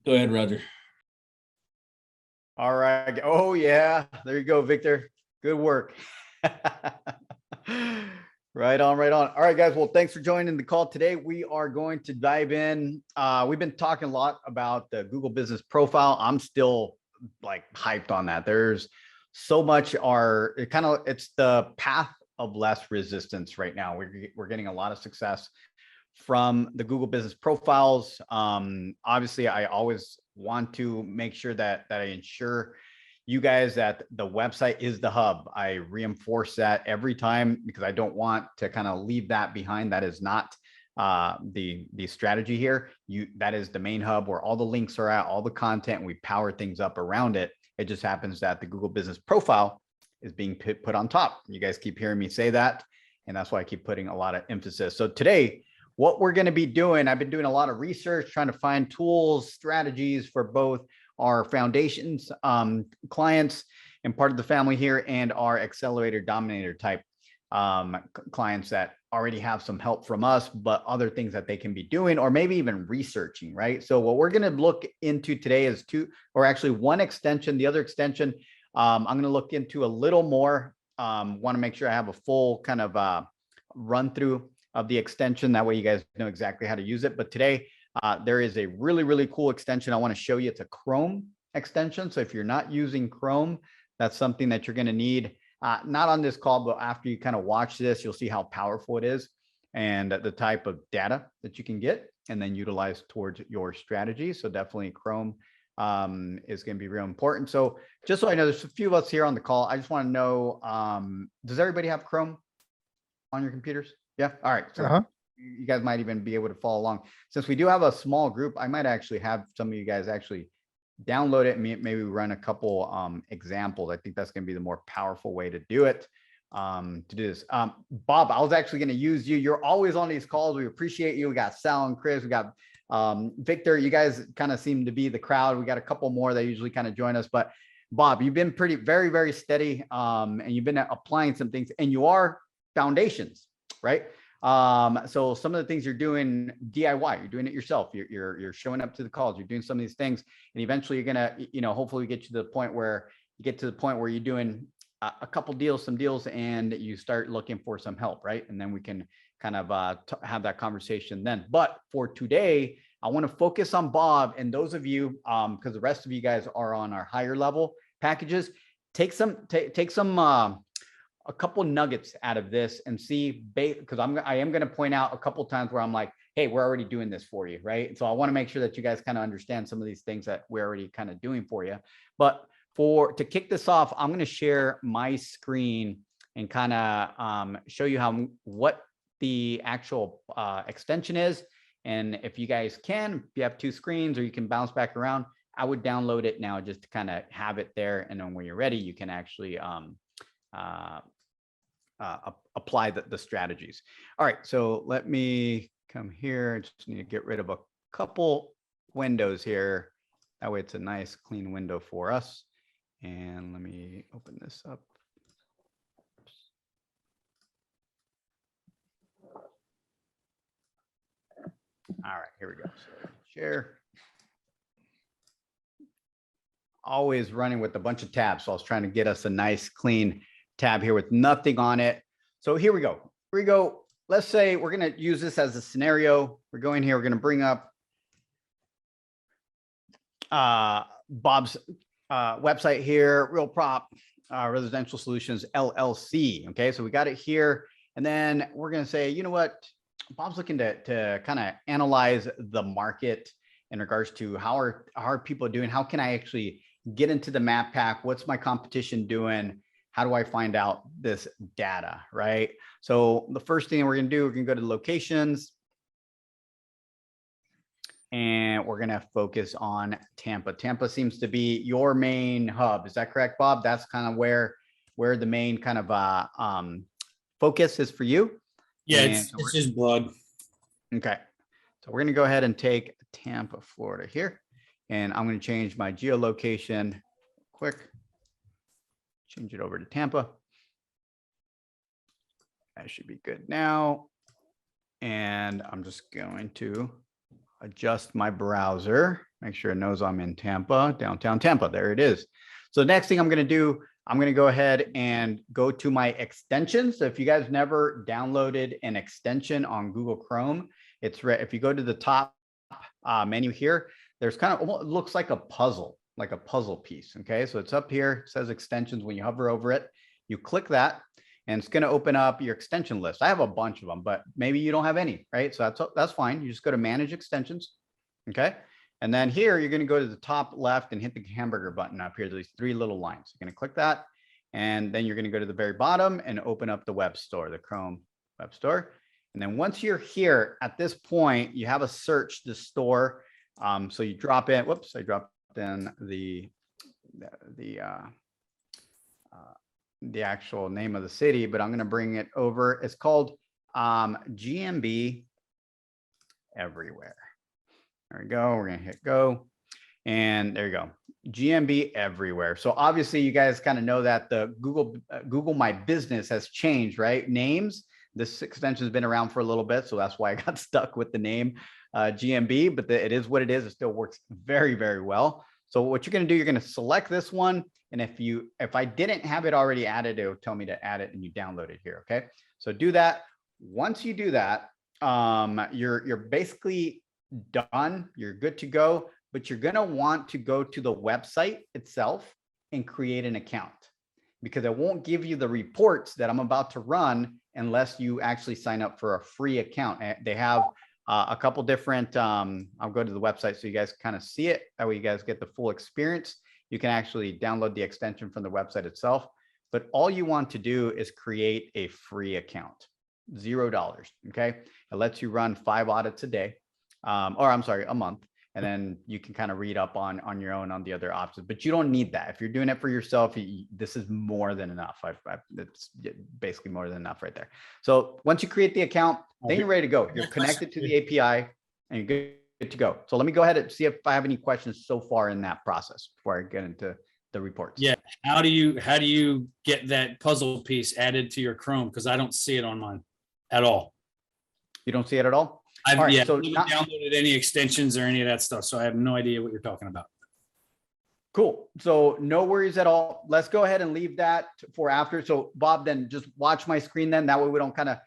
Go ahead, Roger. All right. Oh, yeah. There you go, Victor. Good work. Right on, right on. All right, guys. Well, thanks for joining the call today. We are going to dive in. We've been talking a lot about the Google Business Profile. I'm still like hyped on that. There's so much it's the path of less resistance right now. We're getting a lot of success from the Google Business Profiles. Obviously, I always want to make sure that I ensure you guys that the website is the hub. I reinforce that every time because I don't want to kind of leave that behind. That is not the strategy here. That is the main hub where all the links are at, all the content, and we power things up around it. It just happens that the Google Business Profile is being put on top. You guys keep hearing me say that, and that's why I keep putting a lot of emphasis. So today, what we're going to be doing, I've been doing a lot of research, trying to find tools, strategies for both our foundations, clients, and part of the family here, and our accelerator dominator type clients that already have some help from us, but other things that they can be doing, or maybe even researching, right? So what we're going to look into today is one extension. The other extension, I'm going to look into a little more. Want to make sure I have a full kind of run through of the extension. That way you guys know exactly how to use it. But today, there is a really, really cool extension I want to show you. It's a Chrome extension. So if you're not using Chrome, that's something that you're going to need, not on this call, but after you kind of watch this, you'll see how powerful it is and the type of data that you can get and then utilize towards your strategy. So definitely Chrome is going to be real important. So just so I know, there's a few of us here on the call. I just want to know, does everybody have Chrome on your computers? Yeah. All right. So you guys might even be able to follow along. Since we do have a small group, I might actually have some of you guys actually download it and maybe run a couple examples. I think that's going to be the more powerful way to do it. To do this. Bob, I was actually going to use you. You're always on these calls. We appreciate you. We got Sal and Chris. We got Victor. You guys kind of seem to be the crowd. We got a couple more that usually kind of join us. But Bob, you've been very, very steady, and you've been applying some things, and you are foundations, right? So some of the things you're doing DIY, you're doing it yourself. You're showing up to the calls. You're doing some of these things, and eventually you're gonna, hopefully get to the point where you're doing a couple deals, some deals, and you start looking for some help, right? And then we can kind of have that conversation then. But for today, I want to focus on Bob and those of you, because the rest of you guys are on our higher level packages. Take some a couple nuggets out of this and see, because I am going to point out a couple times where I'm like, hey, we're already doing this for you, right? So I want to make sure that you guys kind of understand some of these things that we're already kind of doing for you. But to kick this off, I'm going to share my screen and kind of show you what the actual extension is. And if you guys if you have two screens or you can bounce back around, I would download it now just to kind of have it there. And then when you're ready, you can actually apply the strategies. All right, so let me come here. I just need to get rid of a couple windows here. That way it's a nice clean window for us. And let me open this up. All right, here we go. So share. Always running with a bunch of tabs. So I was trying to get us a nice clean tab here with nothing on it. So here we go. Here we go. Let's say we're going to use this as a scenario. We're going here. We're going to bring up Bob's website here, Real Prop Residential Solutions LLC. Okay, so we got it here. And then we're going to say, you know what? Bob's looking to kind of analyze the market in regards to how are people doing? How can I actually get into the map pack? What's my competition doing? How do I find out this data, right? So the first thing we're going to do, we're going to go to locations. And we're going to focus on Tampa. Tampa seems to be your main hub. Is that correct, Bob? That's kind of where the main kind of focus is for you? Yeah, it's just blood. Okay. So we're going to go ahead and take Tampa, Florida here. And I'm going to change my geolocation quick. Change it over to Tampa. That should be good now. And I'm just going to adjust my browser, make sure it knows I'm in Tampa, downtown Tampa. There it is. So next thing I'm going to do, I'm going to go ahead and go to my extensions. So if you guys never downloaded an extension on Google Chrome, if you go to the top menu here, there's kind of, it looks like a puzzle piece. Okay, so it's up here, it says extensions. When you hover over it, you click that, and it's going to open up your extension list. I have a bunch of them, but maybe you don't have any, right? So that's fine. You just go to manage extensions. Okay. And then here, you're going to go to the top left and hit the hamburger button up here. There's 3 little lines. You're going to click that. And then you're going to go to the very bottom and open up the web store, the Chrome web store. And then once you're here, at this point, you have a search the store. So you drop in, whoops, I dropped in the actual name of the city, but I'm going to bring it over. It's called GMB Everywhere. There we go. We're going to hit go. And there you go. GMB Everywhere. So obviously you guys kind of know that the Google My Business has changed, right? Names. This extension has been around for a little bit, so that's why I got stuck with the name GMB, but it is what it is. It still works very, very well. So what you're going to do, you're going to select this one. And if I didn't have it already added, it would tell me to add it and you download it here. Okay. So do that. Once you do that, you're basically done. You're good to go, but you're going to want to go to the website itself and create an account, because it won't give you the reports that I'm about to run unless you actually sign up for a free account. They have a couple different, I'll go to the website so you guys kind of see it. That way you guys get the full experience. You can actually download the extension from the website itself, but all you want to do is create a free account, $0. Okay. It lets you run 5 audits a day, or I'm sorry, a month. And then you can kind of read up on your own on the other options, but you don't need that. If you're doing it for yourself, this is more than enough. It's basically more than enough right there. So once you create the account, then you're ready to go. You're connected to the API and you're good to go. So let me go ahead and see if I have any questions so far in that process before I get into the reports. Yeah. How do you get that puzzle piece added to your Chrome? Because I don't see it on mine at all. You don't see it at all? I've All right, yeah, so not downloaded any extensions or any of that stuff, so I have no idea what you're talking about. Cool. So no worries at all. Let's go ahead and leave that for after. So Bob, then just watch my screen then. That way we don't kind of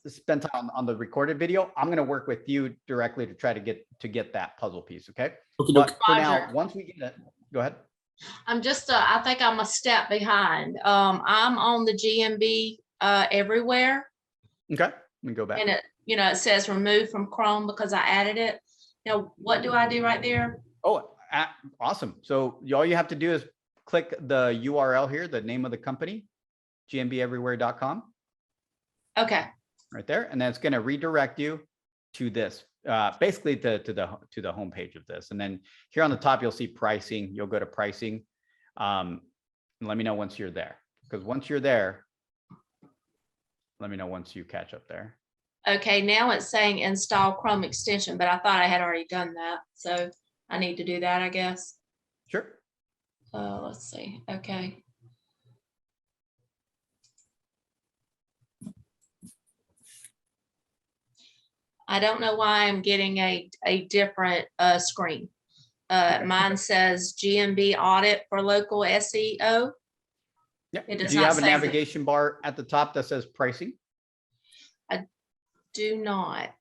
spend time on the recorded video. I'm going to work with you directly to try to get that puzzle piece. Okay. But for now, once we get it, go ahead. I'm just, I think I'm a step behind. I'm on the GMB Everywhere. Okay. Let me go back. And it says remove from Chrome because I added it. Now, what do I do right there? Oh, awesome. So all you have to do is click the URL here, the name of the company, gmbeverywhere.com. Okay. Right there. And then it's going to redirect you to this, basically to the home page of this. And then here on the top, you'll see pricing. You'll go to pricing. And let me know once you're there, because once you're there, let me know once you catch up there. Okay, now it's saying install Chrome extension, but I thought I had already done that. So I need to do that, I guess. Sure. Let's see. Okay. I don't know why I'm getting a different screen. Mine says GMB Audit for local SEO. Yeah. Do you have a navigation bar at the top that says pricing? I do not.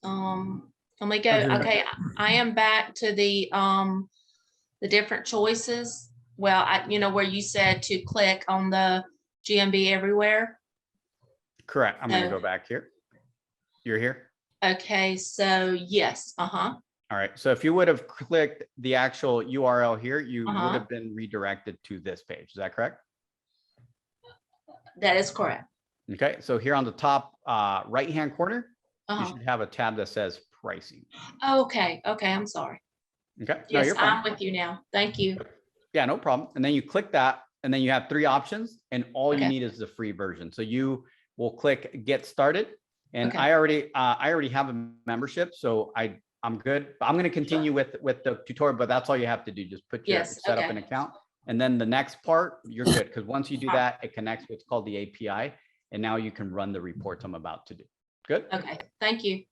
Let me go. Okay, I am back to the different choices. Well, where you said to click on the GMB Everywhere. Correct. I'm going to go back here. You're here. Okay, so yes. All right. So if you would have clicked the actual URL here, you would have been redirected to this page. Is that correct? That is correct. Okay. So here on the top right-hand corner, you should have a tab that says pricing. Okay. Okay. I'm sorry. Okay. Yes, no, you're fine. I'm with you now. Thank you. Yeah, no problem. And then you click that, and then you have 3 options, and all you need is the free version. So you will click get started. And I already have a membership, so I'm good. I'm going to continue with the tutorial, but that's all you have to do. Just put set up an account, and then the next part you're good, because once you do that, it connects what's called the API, and now you can run the reports I'm about to do. Good. Okay. Thank you.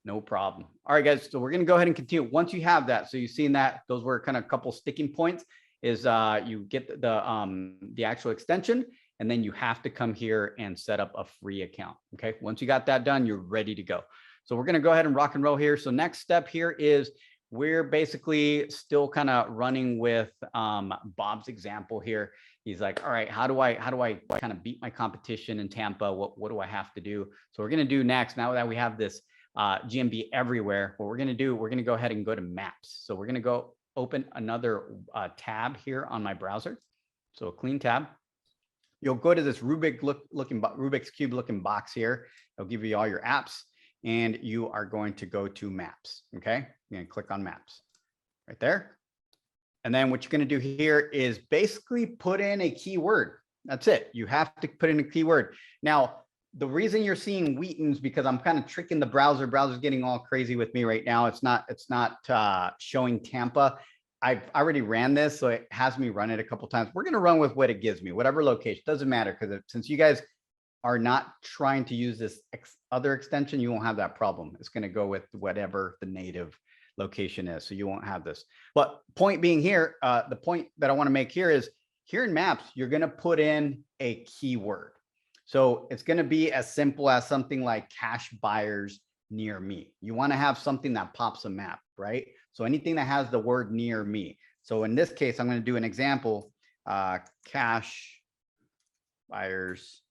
No problem. All right, guys. So we're going to go ahead and continue. Once you have that, so you've seen that, those were kind of a couple sticking points, is you get the actual extension, and then you have to come here and set up a free account. Okay. Once you got that done, you're ready to go. So we're going to go ahead and rock and roll here. So next step here is we're basically still kind of running with Bob's example here. He's like, all right, how do I kind of beat my competition in Tampa? What do I have to do? So we're going to do next, now that we have this GMB Everywhere, what we're going to do, we're going to go ahead and go to Maps. So we're going to go open another tab here on my browser. So a clean tab. You'll go to this Rubik's Cube looking box here. It'll give you all your apps, and you are going to go to Maps. Okay. You're going to click on Maps right there. And then what you're going to do here is basically put in a keyword. That's it. You have to put in a keyword. Now, the reason you're seeing Wheaton's because I'm kind of tricking the browser. Browser's getting all crazy with me right now. It's not showing Tampa. I've already ran this, so it has me run it a couple times. We're going to run with what it gives me, whatever location. Doesn't matter, because since you guys are not trying to use this other extension, you won't have that problem. It's going to go with whatever the native location is, so you won't have this. But point being here, the point that I want to make here is here in Maps, you're going to put in a keyword. So it's going to be as simple as something like cash buyers near me. You want to have something that pops a map, right? So anything that has the word near me. So in this case, I'm going to do an example, cash buyers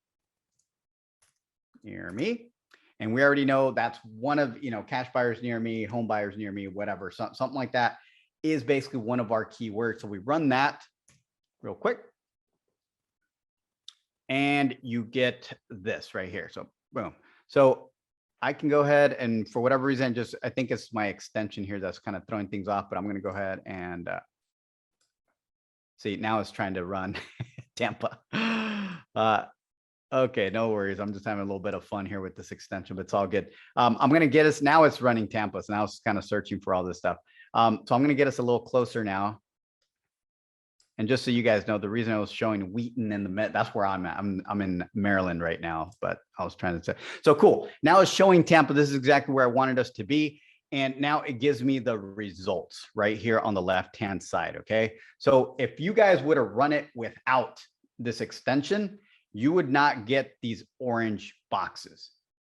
near me. And we already know that's one of, cash buyers near me, home buyers near me, whatever, something like that is basically one of our keywords. So we run that real quick. And you get this right here. So boom. So I can go ahead and for whatever reason, I think it's my extension here that's kind of throwing things off, but I'm going to go ahead and see, now it's trying to run Tampa. Okay, no worries. I'm just having a little bit of fun here with this extension, but it's all good. I'm going to get us, now it's running Tampa. So now it's kind of searching for all this stuff. So I'm going to get us a little closer now. And just so you guys know, the reason I was showing Wheaton in the that's where I'm at. I'm in Maryland right now, but I was trying to say, so cool. Now it's showing Tampa. This is exactly where I wanted us to be. And now it gives me the results right here on the left-hand side. Okay. So if you guys would have run it without this extension, you would not get these orange boxes.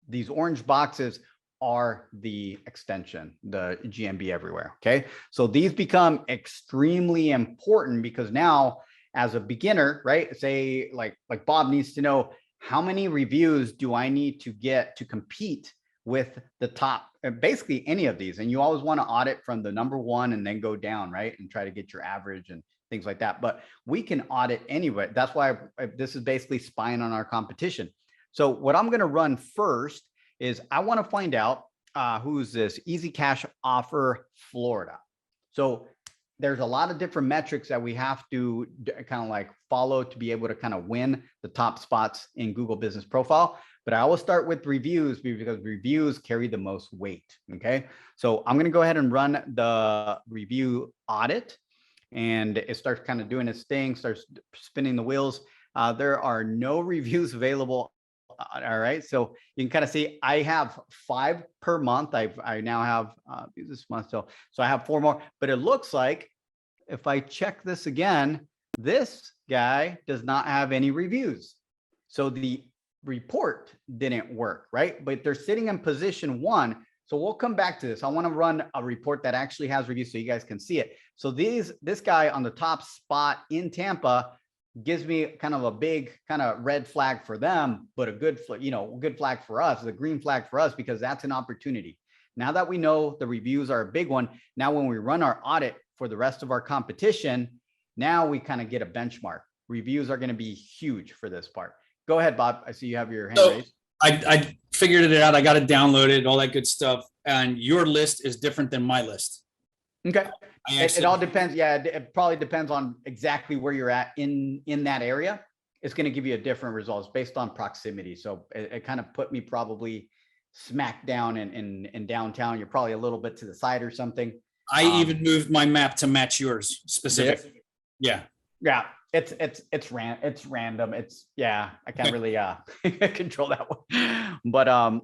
These orange boxes are the extension, the GMB Everywhere. Okay. So these become extremely important because now as a beginner, right? Say like Bob needs to know how many reviews do I need to get to compete with the top, basically any of these. And you always want to audit from the number one and then go down, right? And try to get your average and things like that. But we can audit anyway. That's why this is basically spying on our competition. So what I'm going to run first is I want to find out who's this Easy Cash Offer Florida. So there's a lot of different metrics that we have to kind of like follow to be able to kind of win the top spots in Google Business Profile. But I always start with reviews because reviews carry the most weight. Okay. So I'm going to go ahead and run the review audit, and it starts kind of doing its thing, starts spinning the wheels. There are no reviews available. All right. So you can kind of see I have 5 per month. I now have this month. So I have 4 more, but it looks like if I check this again, this guy does not have any reviews. So the report didn't work, right? But they're sitting in position 1. So we'll come back to this. I want to run a report that actually has reviews so you guys can see it. So this guy on the top spot in Tampa gives me kind of a big kind of red flag for them, but a good flag for us, the green flag for us, because that's an opportunity. Now that we know the reviews are a big one, now when we run our audit for the rest of our competition, now we kind of get a benchmark. Reviews are going to be huge for this part. Go ahead, Bob. I see you have your hand raised. I figured it out. I got it downloaded, all that good stuff. And your list is different than my list. Okay. It all depends. Yeah, it probably depends on exactly where you're at in that area. It's going to give you a different results based on proximity. So it kind of put me probably smack down in downtown. You're probably a little bit to the side or something. I even moved my map to match yours specifically. Yeah. Yeah. It's random. I can't really control that one.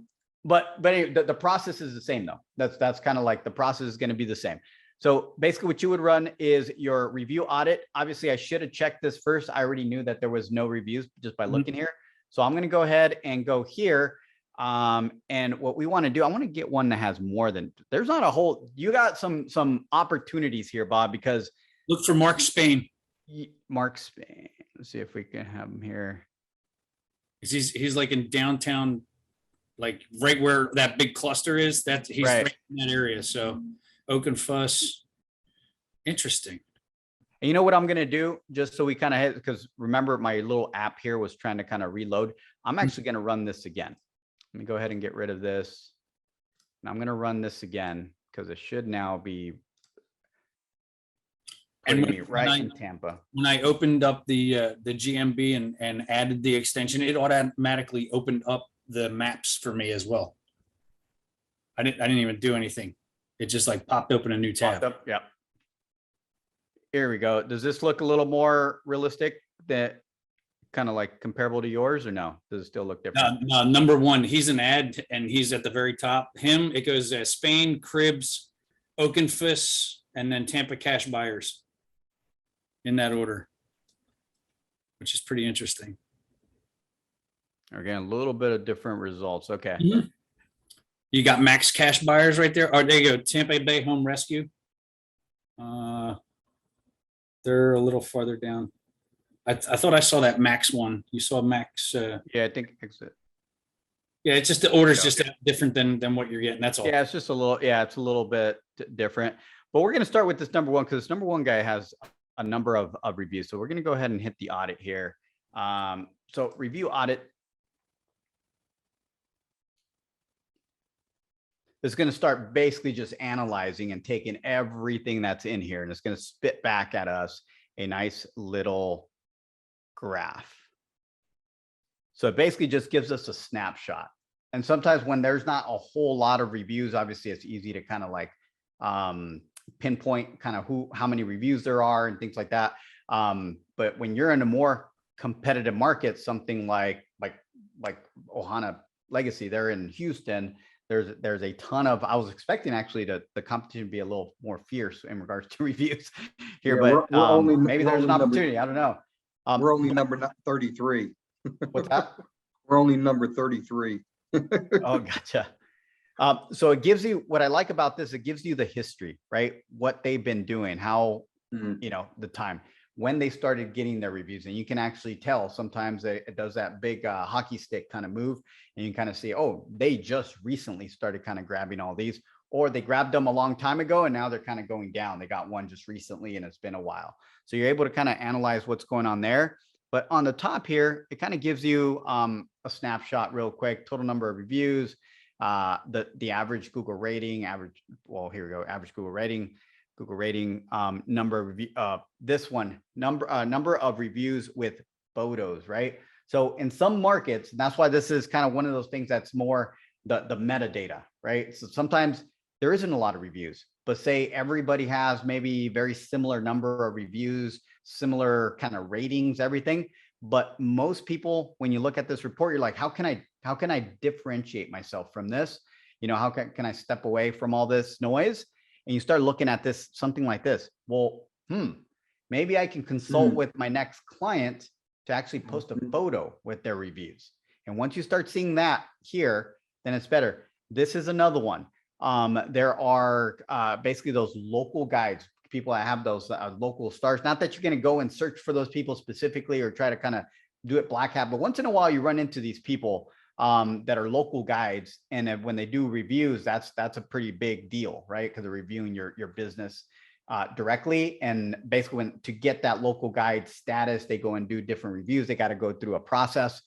but anyway, the process is the same though. That's kind of like the process is going to be the same. So basically what you would run is your review audit. Obviously I should have checked this first. I already knew that there was no reviews just by looking here. So I'm going to go ahead and go here. And what we want to do, I want to get one that has more than, there's not a whole, you got some opportunities here, Bob, because Look for Mark Spain. Mark Spain, let's see if we can have him here. He's like in downtown, like right where that big cluster is. He's right in that area. So Oak and Fuss. Interesting. And you know what I'm going to do, just so we kind of, because remember my little app here was trying to kind of reload. I'm actually going to run this again. Let me go ahead and get rid of this. And I'm going to run this again because it should now be right in Tampa. When I opened up the GMB and added the extension, it automatically opened up the maps for me as well. I didn't even do anything. It just like popped open a new tab. Up, yeah. Here we go. Does this look a little more realistic? That kind of like comparable to yours, or no? Does it still look different? No, number one, he's an ad and he's at the very top. Him, it goes Spain, Cribs, Oakenfuss, and then Tampa Cash Buyers in that order, which is pretty interesting. Again, a little bit of different results. Okay. You got Max Cash Buyers right there. Oh, there you go. Tampa Bay Home Rescue. They're a little farther down. I thought I saw that Max one. You saw Max? Yeah, I think it's it. Yeah, it's just the order's just different than what you're getting. That's all. Yeah, it's just a little. Yeah, it's a little bit different. But we're going to start with this number one because this number one guy has a number of reviews. So we're going to go ahead and hit the audit here. So review audit. It's going to start basically just analyzing and taking everything that's in here, and it's going to spit back at us a nice little graph. So it basically just gives us a snapshot. And sometimes when there's not a whole lot of reviews, obviously it's easy to kind of like pinpoint kind of how many reviews there are and things like that. But when you're in a more competitive market, something like Ohana Legacy, they're in Houston. There's a ton of, I was expecting actually the competition to be a little more fierce in regards to reviews here, yeah, but maybe there's an opportunity. I don't know. We're only number 33. What's that? We're only number 33. Oh, gotcha. So it gives you, what I like about this, it gives you the history, right? What they've been doing, how, you know, the time when they started getting their reviews, and you can actually tell sometimes it does that big hockey stick kind of move, and you can kind of see, oh, they just recently started kind of grabbing all these, or they grabbed them a long time ago and now they're kind of going down. They got one just recently and it's been a while. So you're able to kind of analyze what's going on there. But on the top here, it kind of gives you a snapshot real quick, total number of reviews, the average Google rating, well, here we go, average Google rating, number of review, this one, number of reviews with photos, right? So in some markets, and that's why this is kind of one of those things that's more the metadata, right? So sometimes there isn't a lot of reviews, but say everybody has maybe very similar number of reviews, similar kind of ratings, everything. But most people, when you look at this report, you're like, how can I differentiate myself from this? You know, how can I step away from all this noise? And you start looking at this, something like this. Well, maybe I can consult with my next client to actually post a photo with their reviews. And once you start seeing that here, then it's better. This is another one. There are basically those local guides, people that have those local stars. Not that you're going to go and search for those people specifically or try to kind of do it black hat, but once in a while you run into these people that are local guides, and when they do reviews, that's a pretty big deal, right? Because they're reviewing your business directly, and basically to get that local guide status, they go and do different reviews. They got to go through a process.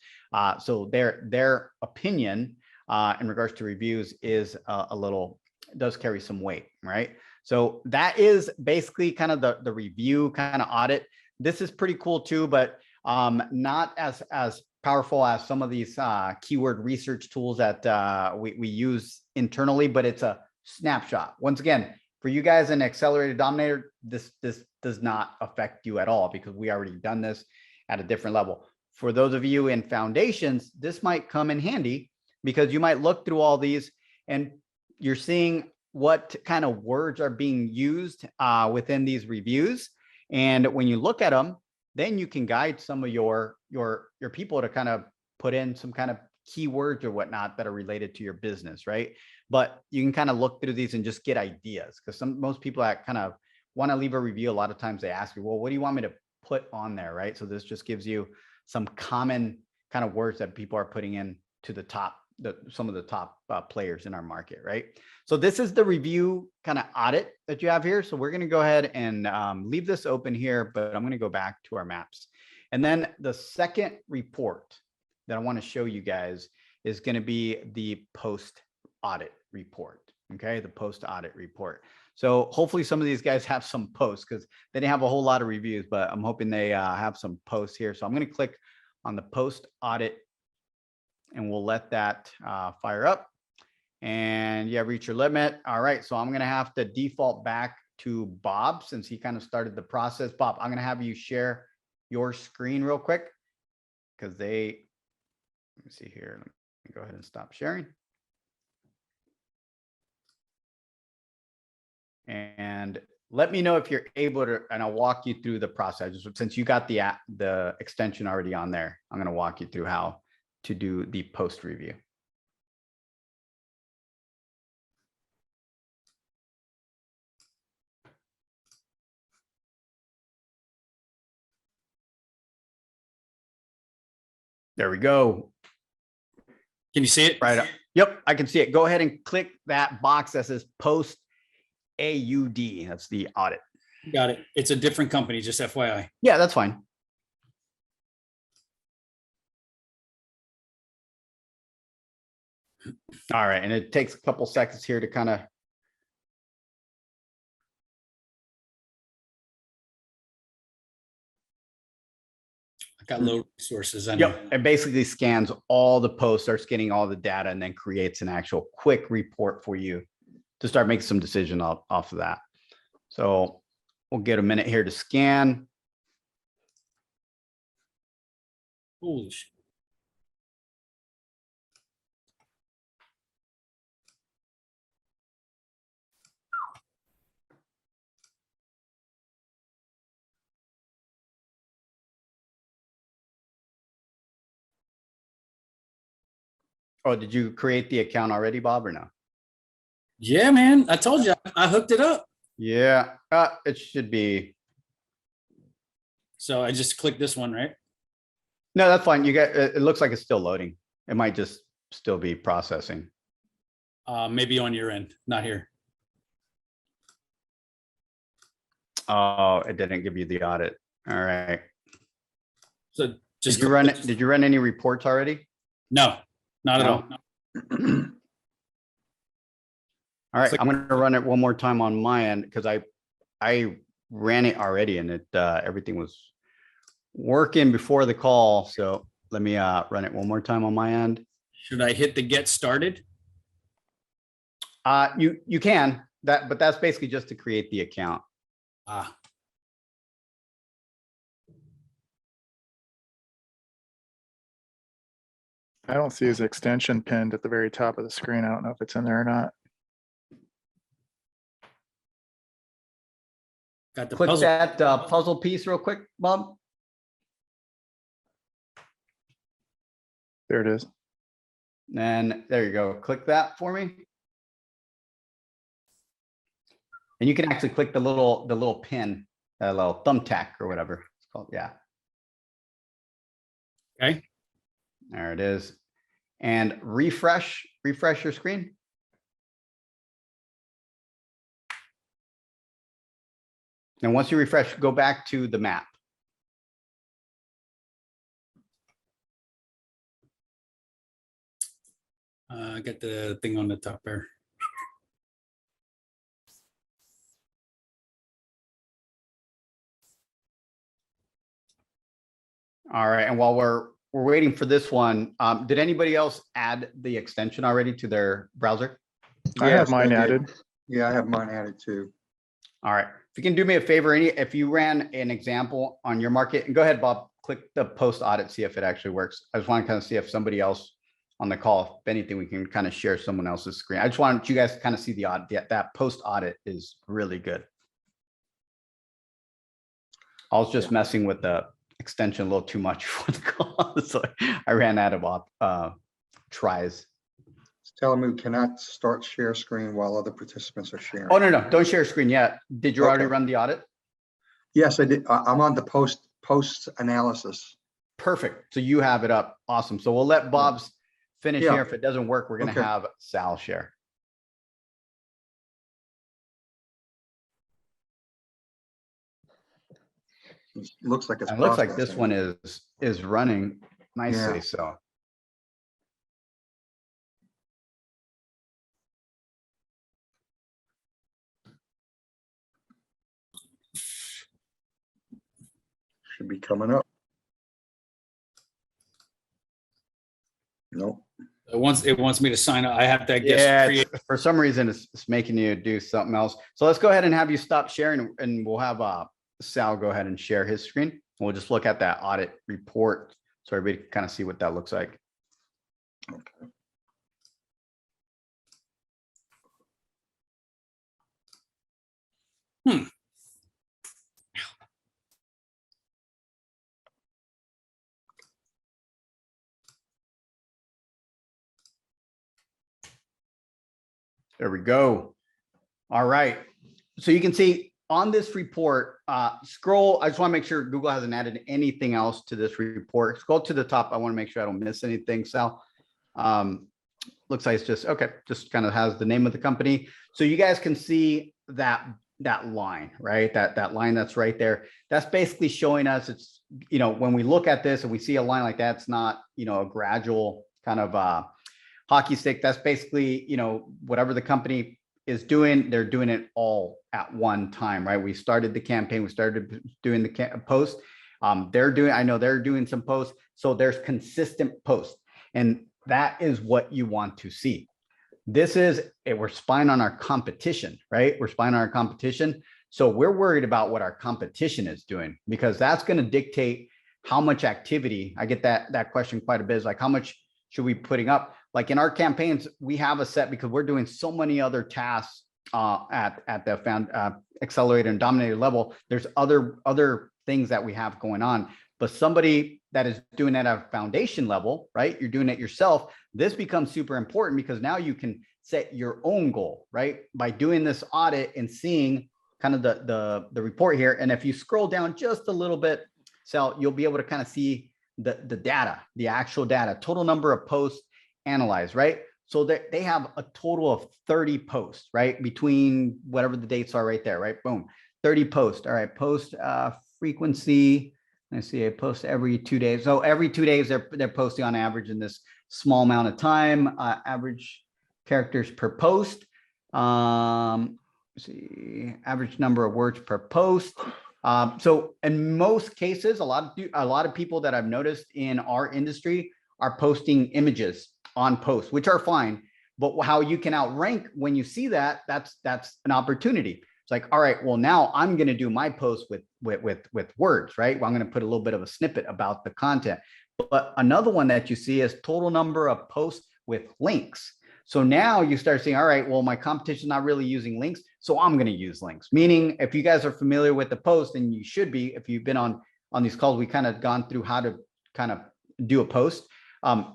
So their opinion in regards to reviews is does carry some weight, right? So that is basically kind of the review kind of audit. This is pretty cool too, but not as powerful as some of these keyword research tools that we use internally, but it's a snapshot. Once again, for you guys in Accelerated Dominator, this does not affect you at all because we already done this at a different level. For those of you in Foundations, this might come in handy because you might look through all these and you're seeing what kind of words are being used within these reviews. And when you look at them, then you can guide some of your people to kind of put in some kind of keywords or whatnot that are related to your business, right? But you can kind of look through these and just get ideas, because most people that kind of want to leave a review, a lot of times they ask you, well, what do you want me to put on there, right? So this just gives you some common kind of words that people are putting in to the top, some of the top players in our market, right? So this is the review kind of audit that you have here. So we're going to go ahead and leave this open here, but I'm going to go back to our maps. And then the second report that I want to show you guys is going to be the post audit report. Okay, the post audit report. So hopefully some of these guys have some posts, because they didn't have a whole lot of reviews, but I'm hoping they have some posts here. So I'm going to click on the post audit and we'll let that fire up. And yeah, reach your limit. All right, so I'm going to have to default back to Bob since he kind of started the process. Bob, I'm going to have you share your screen real quick, because let me see here. Let me go ahead and stop sharing. And let me know if you're able to, and I'll walk you through the process. Since you got the extension already on there, I'm going to walk you through how to do the post review. There we go. Can you see it? Right. Yep, I can see it. Go ahead and click that box that says post AUD. That's the audit. Got it. It's a different company, just FYI. Yeah, that's fine. All right, and it takes a couple seconds here to kind of. I got low resources. I know. Yep, it basically scans all the posts, starts getting all the data, and then creates an actual quick report for you to start making some decision off of that. So we'll get a minute here to scan. Holy shit. Oh, did you create the account already, Bob, or no? Yeah, man. I told you I hooked it up. Yeah, it should be. So I just clicked this one, right? No, that's fine. You got, it looks like it's still loading. It might just still be processing. Maybe on your end, not here. Oh, it didn't give you the audit. All right. So just Did you run it? Did you run any reports already? No, not at all. All right, I'm going to run it one more time on my end, because I ran it already and it everything was working before the call. So let me run it one more time on my end. Should I hit the get started? You can but that's basically just to create the account. Ah, I don't see his extension pinned at the very top of the screen. I don't know if it's in there or not. got the Click puzzle. that puzzle piece real quick, Bob. There it is. And there you go. Click that for me. And you can actually click the little pin, a little thumbtack or whatever it's called. Yeah. Okay. There it is. And refresh your screen. And once you refresh, go back to the map. I got the thing on the top there. All right. And while we're waiting for this one, did anybody else add the extension already to their browser? I have Yes, mine did. added. Yeah, I have mine added too. All right. If you can do me a favor, if you ran an example on your market, and go ahead, Bob, click the post audit, see if it actually works. I just want to kind of see if somebody else on the call. If anything, we can kind of share someone else's screen. I just wanted you guys to kind of see the audit. That post audit is really good. I was just messing with the extension a little too much for the call, so I ran out of tries. It's telling me we cannot start share screen while other participants are sharing. Oh, no, don't share screen yet. Did you already Okay. run the audit? Yes, I did. I'm on the post analysis. Perfect. So you have it up. Awesome. So we'll let Bob's finish Yeah. here. If it doesn't work, we're going to Okay. have Sal share. It looks like it's And it looks like this processing. one is running nicely. Yeah. So Should be coming up. Nope. It wants me to sign up. I have to, I guess, yeah, create. for some reason it's making you do something else. So let's go ahead and have you stop sharing, and we'll have Sal go ahead and share his screen. We'll just look at that audit report so everybody can kind of see what that looks like. Okay. There we go. All right. So you can see on this report, scroll. I just want to make sure Google hasn't added anything else to this report. Scroll to the top. I want to make sure I don't miss anything, Sal. Looks like it's just, okay, just kind of has the name of the company. So you guys can see that line, right? That line that's right there. That's basically showing us it's, when we look at this and we see a line like that, it's not, a gradual kind of hockey stick. That's basically, whatever the company is doing, they're doing it all at one time, right? We started the campaign, we started doing the post. I know they're doing some posts. So there's consistent posts, and that is what you want to see. We're spying on our competition, right? We're spying on our competition. So we're worried about what our competition is doing, because that's going to dictate how much activity. I get that question quite a bit, is like, how much should we be putting up? Like in our campaigns, we have a set, because we're doing so many other tasks at the accelerator and dominator level. There's other things that we have going on, but somebody that is doing it at a foundation level, right? You're doing it yourself. This becomes super important, because now you can set your own goal, right? By doing this audit and seeing kind of the report here. And if you scroll down just a little bit, Sal, you'll be able to kind of see the data, the actual data, total number of posts analyzed, right? So they have a total of 30 posts, right? Between whatever the dates are right there, right? Boom, 30 posts. All right, post frequency. I see a post every 2 days. So every 2 days they're posting on average in this small amount of time, average characters per post. See, average number of words per post. So in most cases, a lot of people that I've noticed in our industry are posting images on posts, which are fine. But how you can outrank when you see that, that's an opportunity. It's like, all right, well, now I'm going to do my post with words, right? Well, I'm going to put a little bit of a snippet about the content. But another one that you see is total number of posts with links. So now you start saying, all right, well, my competition is not really using links, so I'm going to use links. Meaning, if you guys are familiar with the post, and you should be, if you've been on these calls, we kind of gone through how to kind of do a post.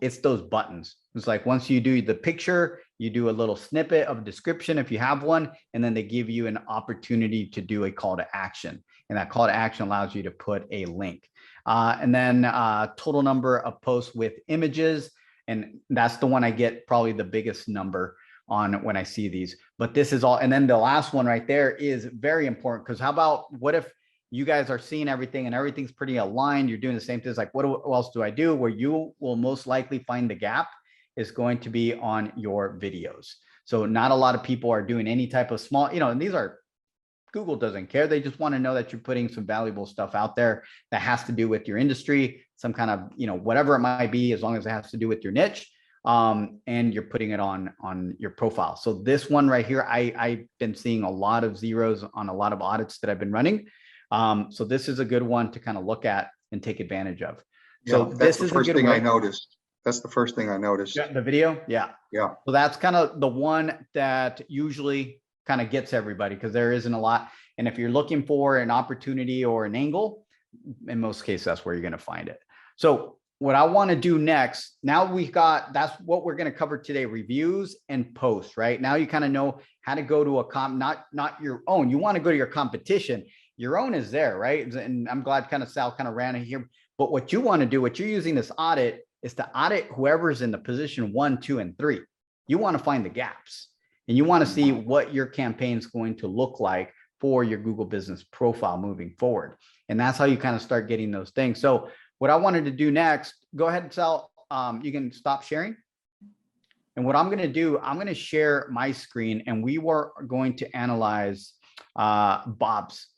It's those buttons. It's like, once you do the picture, you do a little snippet of description if you have one, and then they give you an opportunity to do a call to action. And that call to action allows you to put a link. And then total number of posts with images. And that's the one I get probably the biggest number on when I see these. But this is all. And then the last one right there is very important, because how about, what if you guys are seeing everything and everything's pretty aligned, you're doing the same things, like what else do I do? Where you will most likely find the gap is going to be on your videos. So not a lot of people are doing any type of small, and these are, Google doesn't care. They just want to know that you're putting some valuable stuff out there that has to do with your industry, some kind of, whatever it might be, as long as it has to do with your niche, and you're putting it on your profile. So this one right here, I've been seeing a lot of zeros on a lot of audits that I've been running. So this is a good one to kind of look at and take advantage of. So Yeah, that's this is the a first good thing way. I noticed. That's the first thing I noticed. Yeah, the video. Yeah. Yeah. So that's kind of the one that usually kind of gets everybody because there isn't a lot. And if you're looking for an opportunity or an angle, in most cases, that's where you're going to find it. So what I want to do next, now that's what we're going to cover today, reviews and posts, right? Now you kind of know how to go to a not your own. You want to go to your competition. Your own is there, right? And I'm glad kind of Sal kind of ran it here. But what you want to do, what you're using this audit is to audit whoever's in the position 1, 2, and 3. You want to find the gaps and you want to see what your campaign is going to look like for your Google business profile moving forward. And that's how you kind of start getting those things. So what I wanted to do next, go ahead and Sal, you can stop sharing. And what I'm going to do, I'm going to share my screen and we were going to analyze Bob's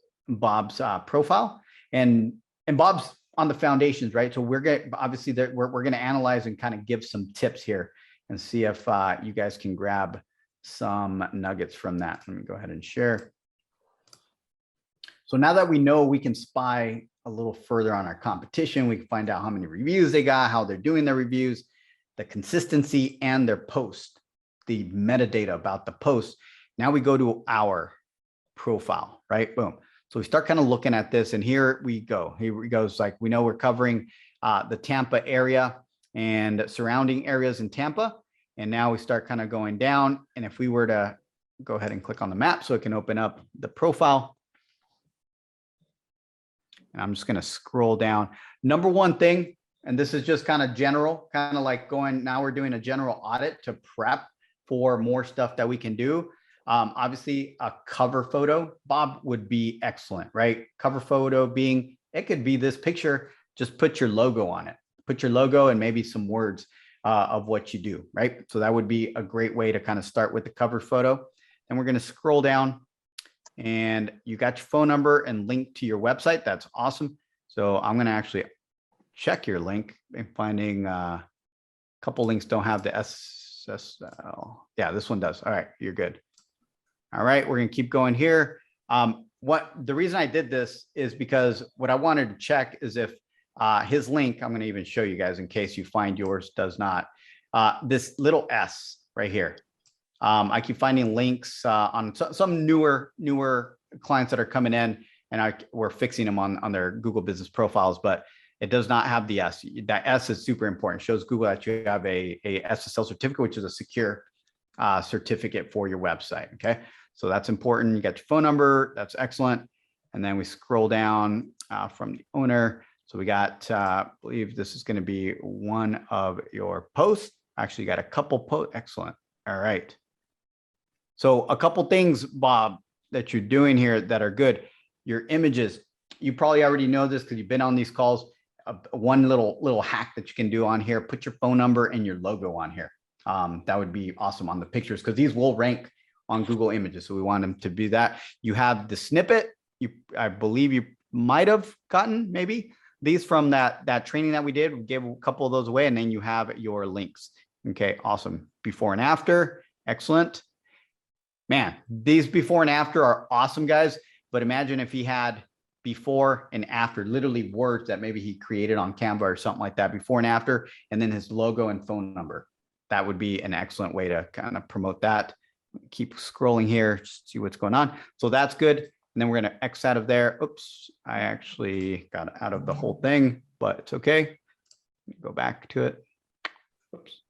profile and Bob's on the foundations, right? So we're going to obviously we're going to analyze and kind of give some tips here and see if you guys can grab some nuggets from that. Let me go ahead and share. So now that we know we can spy a little further on our competition, we can find out how many reviews they got, how they're doing their reviews, the consistency and their post, the metadata about the post. Now we go to our profile, right? Boom. So we start kind of looking at this and here we go. Here we go. It's like we know we're covering the Tampa area and surrounding areas in Tampa. And now we start kind of going down. And if we were to go ahead and click on the map so it can open up the profile. And I'm just going to scroll down. Number one thing, and this is just kind of general, kind of like now we're doing a general audit to prep for more stuff that we can do. Obviously a cover photo, Bob, would be excellent, right? Cover photo being, it could be this picture, just put your logo on it. Put your logo and maybe some words of what you do, right? So that would be a great way to kind of start with the cover photo. And we're going to scroll down and you got your phone number and link to your website. That's awesome. So I'm going to actually check your link and finding a couple links don't have the SSL. Yeah, this one does. All right, you're good. All right, we're going to keep going here. The reason I did this is because what I wanted to check is if his link, I'm going to even show you guys in case you find yours does not, this little S right here. I keep finding links on some newer clients that are coming in and we're fixing them on their Google business profiles, but it does not have the S. That S is super important. It shows Google that you have a SSL certificate, which is a secure certificate for your website. Okay. So that's important. You got your phone number. That's excellent. And then we scroll down from the owner. So we got, I believe this is going to be one of your posts. Actually, you got a couple posts. Excellent. All right. So a couple things, Bob, that you're doing here that are good. Your images, you probably already know this because you've been on these calls. One little hack that you can do on here, put your phone number and your logo on here. That would be awesome on the pictures because these will rank on Google Images. So we want them to be that. You have the snippet. I believe you might have gotten maybe these from that training that we did. We gave a couple of those away and then you have your links. Okay, awesome. Before and after, excellent. Man, these before and after are awesome, guys. But imagine if he had before and after, literally words that maybe he created on Canva or something like that, before and after, and then his logo and phone number. That would be an excellent way to kind of promote that. Keep scrolling here, just see what's going on. So that's good. And then we're going to X out of there. Oops, I actually got out of the whole thing, but it's okay. Let me go back to it. Oops.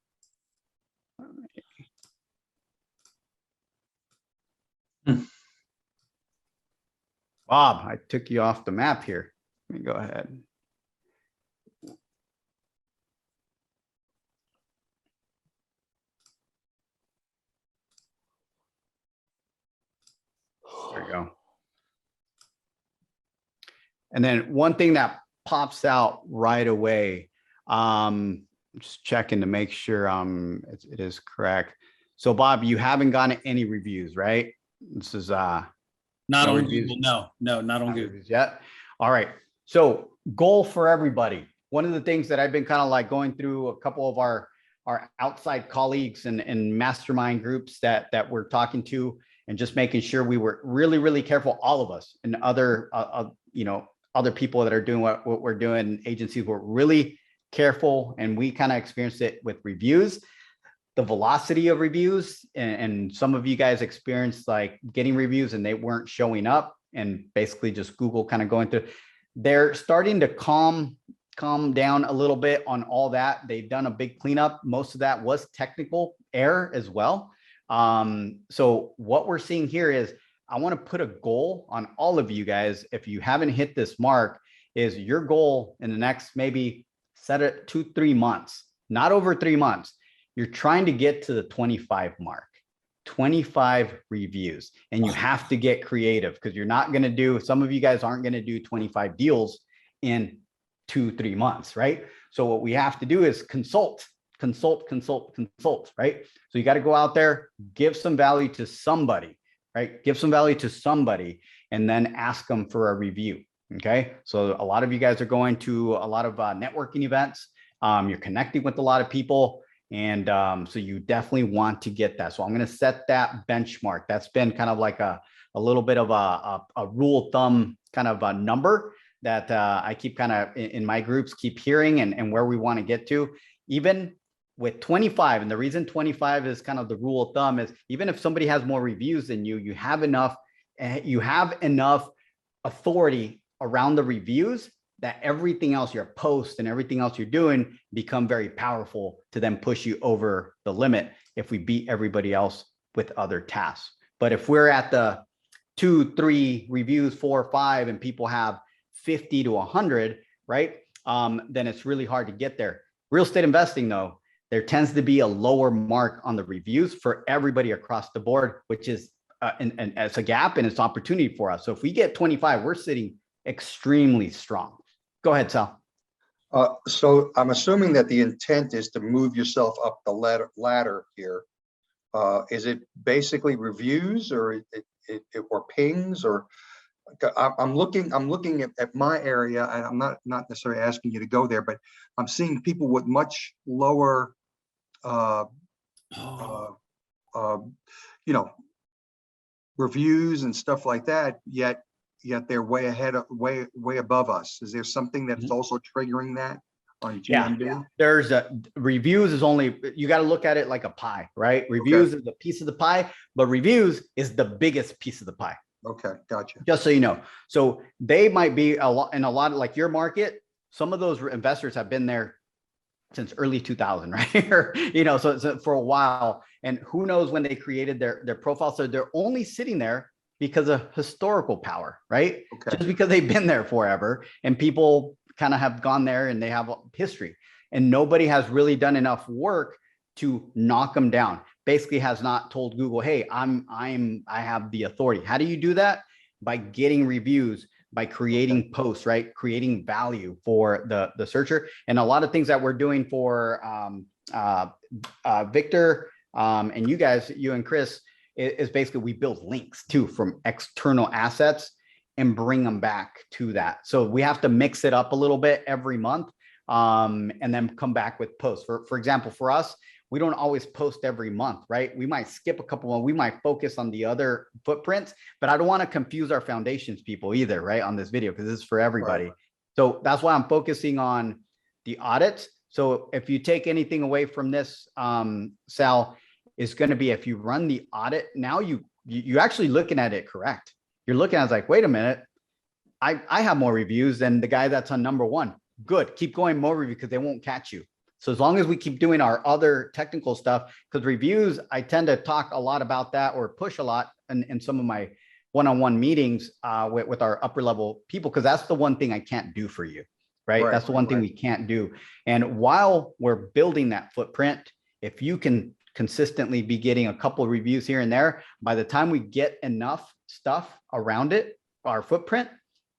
Bob, I took you off the map here. Let me go ahead. There we go. And then one thing that pops out right away, just checking to make sure it is correct. So Bob, you haven't gotten any reviews, right? This is Not no on reviews. Google. No, not on Google. reviews yet. All right. So goal for everybody. One of the things that I've been kind of like going through a couple of our outside colleagues and mastermind groups that we're talking to and just making sure we were really, really careful, all of us and other, other people that are doing what we're doing, agencies were really careful, and we kind of experienced it with reviews, the velocity of reviews, and some of you guys experienced like getting reviews and they weren't showing up, and basically just Google kind of going through. They're starting to calm down a little bit on all that. They've done a big cleanup. Most of that was technical error as well. So what we're seeing here is, I want to put a goal on all of you guys. If you haven't hit this mark, is your goal in the next, maybe set it 2-3 months, not over 3 months. You're trying to get to the 25 mark, 25 reviews, and you have to get creative, because you're not going to do, some of you guys aren't going to do 25 deals in 2-3 months, right? So what we have to do is consult, right? So you got to go out there, give some value to somebody, right? Give some value to somebody, and then ask them for a review. Okay. So a lot of you guys are going to a lot of networking events. You're connecting with a lot of people. And so you definitely want to get that. So I'm going to set that benchmark. That's been kind of like a little bit of a rule of thumb kind of a number that I keep kind of in my groups keep hearing, and where we want to get to. Even with 25, and the reason 25 is kind of the rule of thumb is, even if somebody has more reviews than you, you have enough authority around the reviews that everything else, your post and everything else you're doing, become very powerful to then push you over the limit if we beat everybody else with other tasks. But if we're at the 2-3 reviews, 4 or 5, and people have 50 to 100, right? Then it's really hard to get there. Real estate investing, though, there tends to be a lower mark on the reviews for everybody across the board, which is and it's a gap and it's opportunity for us. So if we get 25, we're sitting extremely strong. Go ahead, Sal. So I'm assuming that the intent is to move yourself up the ladder here. Is it basically reviews, or or pings, or I'm looking at my area, and I'm not necessarily asking you to go there, but I'm seeing people with much lower, reviews and stuff like that, yet they're way ahead of, way above us. Is there something that's also triggering that on GMB? Yeah, there's reviews is only, you got to look at it like a pie, right? Reviews is a piece of the pie, but reviews is the biggest piece of the pie. Okay, gotcha. Just so you know. So they might be a lot of like your market. Some of those investors have been there since early 2000, right? Or, so for a while, and who knows when they created their profile. So they're only sitting there because of historical power, right? Okay. Just because they've been there forever, and people kind of have gone there and they have history, and nobody has really done enough work to knock them down. Basically has not told Google, hey, I have the authority. How do you do that? By getting reviews, by creating posts, right? Creating value for the searcher. And a lot of things that we're doing for Victor and you guys, you and Chris, is basically we build links too from external assets and bring them back to that. So we have to mix it up a little bit every month, and then come back with posts. For example, for us, we don't always post every month, right? We might skip a couple of, we might focus on the other footprints, but I don't want to confuse our foundations people either, right? On this video, because this is for everybody. Right. So that's why I'm focusing on the audits. So if you take anything away from this, Sal, is going to be, if you run the audit, now you actually looking at it correct. You're looking at it like, wait a minute, I have more reviews than the guy that's on number 1. Good, keep going more reviews because they won't catch you. So as long as we keep doing our other technical stuff, because reviews, I tend to talk a lot about that, or push a lot in some of my one-on-one meetings with our upper level people, because that's the one thing I can't do for you, right? That's the one thing we can't do. And while we're building that footprint, if you can consistently be getting a couple of reviews here and there, by the time we get enough stuff around it, our footprint,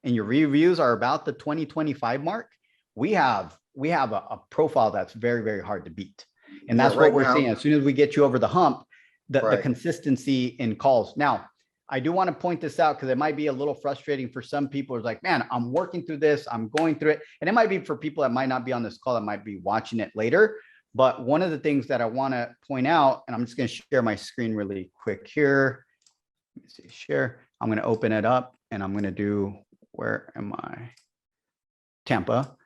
and your reviews are about the 20-25 mark, we have a profile that's very, very hard to beat. And that's what we're seeing. As soon as we get you over the hump, the consistency in calls. Now, I do want to point this out because it might be a little frustrating for some people. It's like, man, I'm working through this, I'm going through it. And it might be for people that might not be on this call, that might be watching it later. But one of the things that I want to point out, and I'm just going to share my screen really quick here. Let me see, share. I'm going to open it up, and I'm going to do, where am I? Tampa.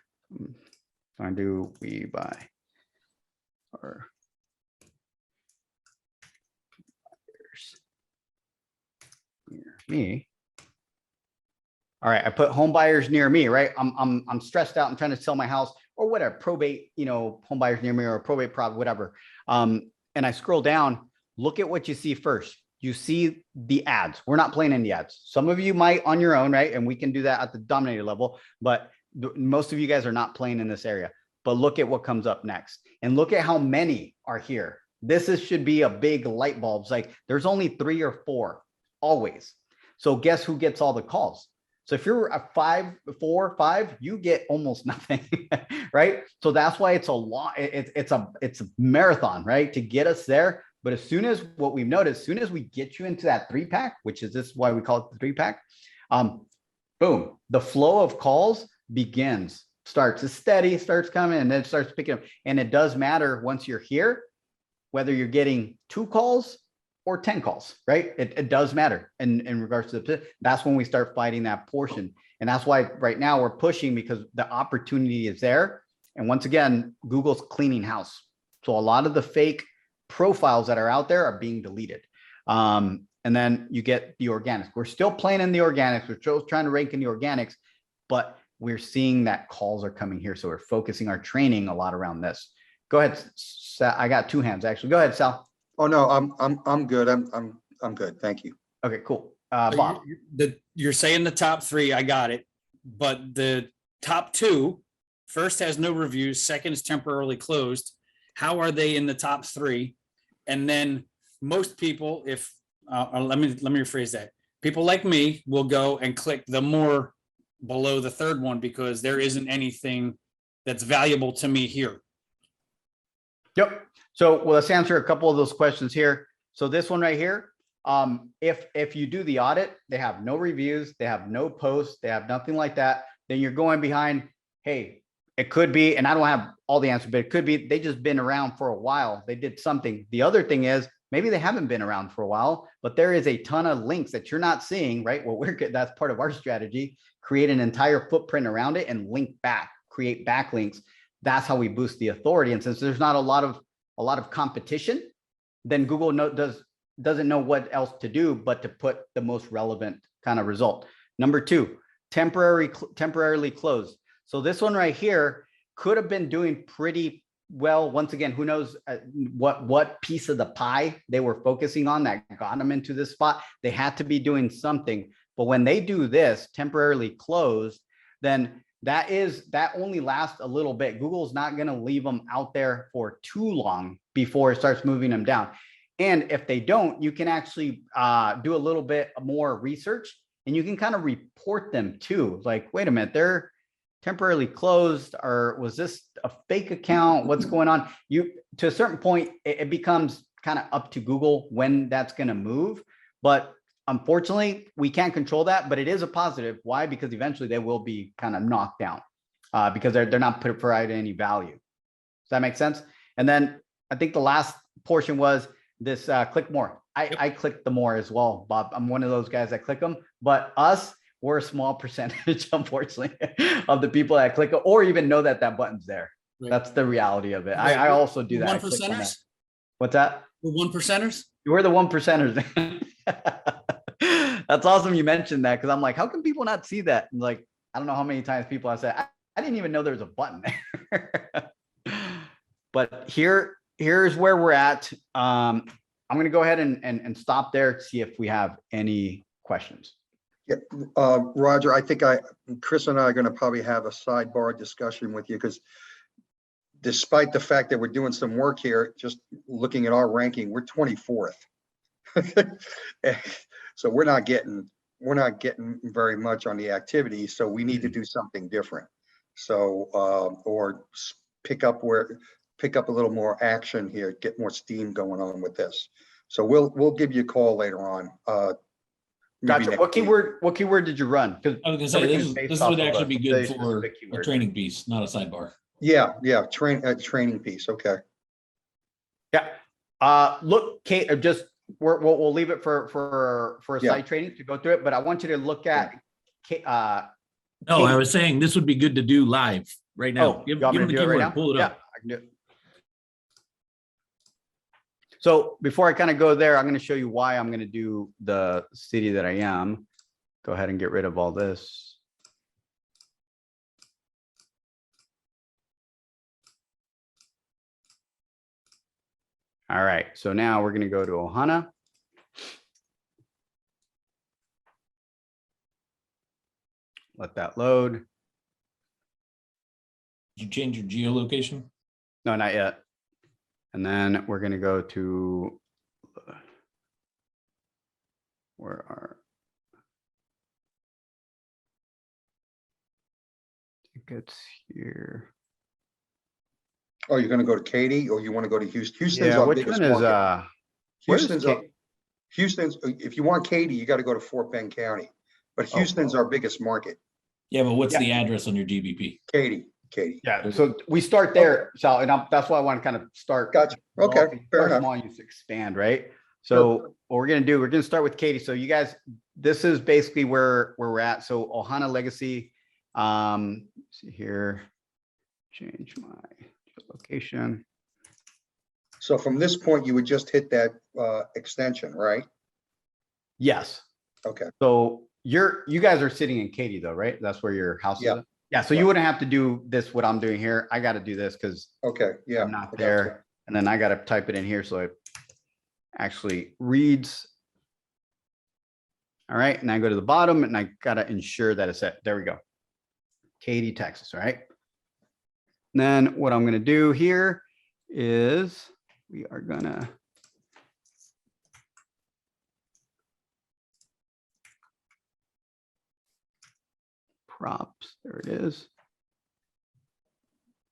I do we buy or near me. All right, I put home buyers near me, right? I'm stressed out and trying to sell my house or whatever, probate, home buyers near me or probate prop, whatever. And I scroll down, look at what you see first. You see the ads. We're not playing in the ads. Some of you might on your own, right? And we can do that at the dominator level, but most of you guys are not playing in this area. But look at what comes up next and look at how many are here. Should be a big light bulb. Like there's only 3 or 4 always. So guess who gets all the calls? So if you're a 4 or 5, you get almost nothing, right? So that's why it's a lot. It's a marathon, right? To get us there. But as soon as what we've noticed, as soon as we get you into that 3-pack, which is this why we call it the 3-pack, boom, the flow of calls begins, starts steady, starts coming, and then it starts picking up. And it does matter once you're here, whether you're getting 2 calls or 10 calls, right? It does matter in regards to that's when we start fighting that portion. And that's why right now we're pushing because the opportunity is there. And once again, Google's cleaning house. So a lot of the fake profiles that are out there are being deleted. And then you get the organics. We're still playing in the organics. We're still trying to rank in the organics, but we're seeing that calls are coming here. So we're focusing our training a lot around this. Go ahead, Sal. I got 2 hands actually. Go ahead, Sal. Oh, no, I'm good. I'm good. Thank you. Okay, cool. So Bob. you're saying the top 3, I got it. But the top 2, first has no reviews, second is temporarily closed. How are they in the top 3? And then most people, if let me rephrase that. People like me will go and click the more below the 3rd one because there isn't anything that's valuable to me here. Yep. So well, let's answer a couple of those questions here. So this one right here, if you do the audit, they have no reviews, they have no posts, they have nothing like that. Then you're going behind, hey, it could be, and I don't have all the answers, but it could be they just been around for a while. They did something. The other thing is maybe they haven't been around for a while, but there is a ton of links that you're not seeing, right? Well, that's part of our strategy, create an entire footprint around it and link back, create backlinks. That's how we boost the authority. And since there's not a lot of competition, then Google doesn't know what else to do but to put the most relevant kind of result. Number 2, temporarily closed. So this one right here could have been doing pretty well. Once again, who knows what piece of the pie they were focusing on that got them into this spot. They had to be doing something. But when they do this temporarily closed, then that only lasts a little bit. Google's not going to leave them out there for too long before it starts moving them down. And if they don't, you can actually do a little bit more research and you can kind of report them too. Like, wait a minute, they're temporarily closed, or was this a fake account? What's going on? To a certain point, it becomes kind of up to Google when that's going to move. But unfortunately, we can't control that, but it is a positive. Why? Because eventually they will be kind of knocked down because they're not providing any value. Does that make sense? And then I think the last portion was this click more. I click the more as well, Bob. I'm one of those guys that click them, but we're a small percentage, unfortunately, of the people that click it or even know that button's there. Right. That's the reality of it. I also do that. 1%ers? What's that? The 1%ers? We're the 1%ers. That's awesome you mentioned that because I'm like, how can people not see that? And like, I don't know how many times people have said, I didn't even know there was a button there. But here's where we're at. I'm going to go ahead and stop there to see if we have any questions. Yeah, Roger, I think Chris and I are going to probably have a sidebar discussion with you because despite the fact that we're doing some work here, just looking at our ranking, we're 24th. So we're not getting very much on the activity. So we need to do something different. So or pick up a little more action here, get more steam going on with this. So we'll give you a call later on. Gotcha. What keyword did you run? I was gonna say this would actually be good for a training piece, not a sidebar. Yeah, training piece. Okay. Yeah. Look, Kate, we'll leave it for a site training to go through it, but I want you to look at. No, I was saying this would be good to do live. right now. Oh, you want me him to the do it right keyboard, now? pull it Yeah, up. I can do it. So before I kind of go there, I'm going to show you why I'm going to do the city that I am. Go ahead and get rid of all this. All right, so now we're going to go to Ohana. Let that load. Did you change your geolocation? No, not yet. And then we're going to go to where are tickets here? Oh, you're gonna go to Katy or you want to go to Houston? Houston's Yeah, our which biggest one is market. where's Houston's, Houston's, if you want Katy, you got to go to Fort Bend County. But Oh. Houston's our biggest market. Yeah, but what's Yeah. the address on your GBP? Katy. Yeah, so we start there, Sal, and that's why I want to kind of start. Gotcha. Okay, small, fair start enough. small and just expand, right? So what we're gonna do, we're gonna start with Katy. So you guys, this is basically where we're at. So Ohana Legacy. See here, change my location. So from this point, you would just hit that extension, right? Yes. Okay. So you guys are sitting in Katy though, right? That's where your house is. Yeah. at? Yeah. So you wouldn't have to do this, what I'm doing here. I got to do this because Okay, yeah. I'm not I gotcha. there. And then I got to type it in here. So it actually reads. All right. And I go to the bottom and I got to ensure that it's set. There we go. Katy, Texas. All right. Then what I'm going to do here is we are going to props. There it is.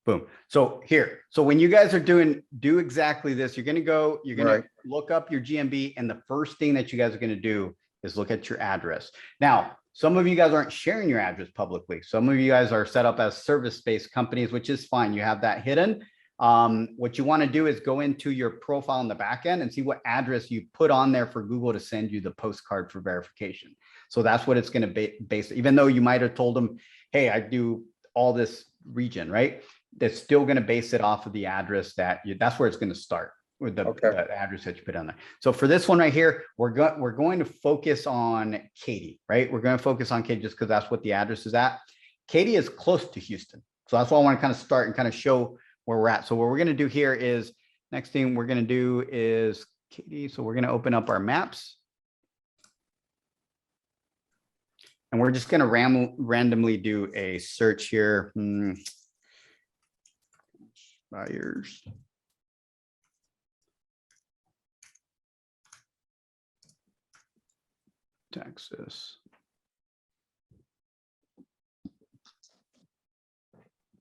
Boom. So here, so when you guys are do exactly this, you're going to go, you're going Right. to look up your GMB, and the first thing that you guys are going to do is look at your address. Now, some of you guys aren't sharing your address publicly. Some of you guys are set up as service-based companies, which is fine. You have that hidden. What you want to do is go into your profile in the back end and see what address you put on there for Google to send you the postcard for verification. So that's what it's going to be based, even though you might have told them, hey, I do all this region, right? That's still going to base it off of the address that's where it's going to start with the address that you put on there. So for this one right here, we're going to focus on Katy, right? We're going to focus on Katy just because that's what the address is at. Katy is close to Houston. So that's why I want to kind of start and kind of show where we're at. So what we're going to do here is, next thing we're going to do is Katy. So we're going to open up our maps. And we're just going to randomly do a search here. Buyers. Texas.